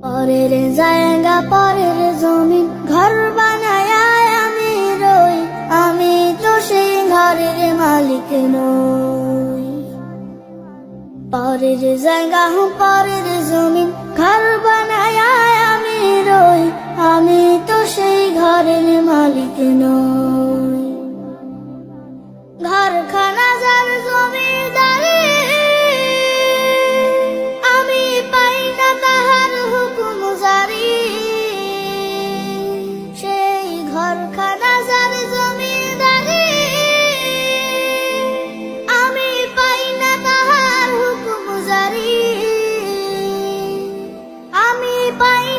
পরের জায়গা পরের জমিন ঘর বানায় আমি রই, আমি তো সেই ঘরের মালিক নই। পরের জায়গা পরের জমিন ঘর বানায় আমি রই, আমি তো সেই ঘরের মালিক নই। ঘরখানা যার জমিদারি, আমি পাই না তাহার হুকুম জারি। সেই ঘরখানা যার জমিদারি, আমি পাই না তাহার হুকুম জারি। আমি পাই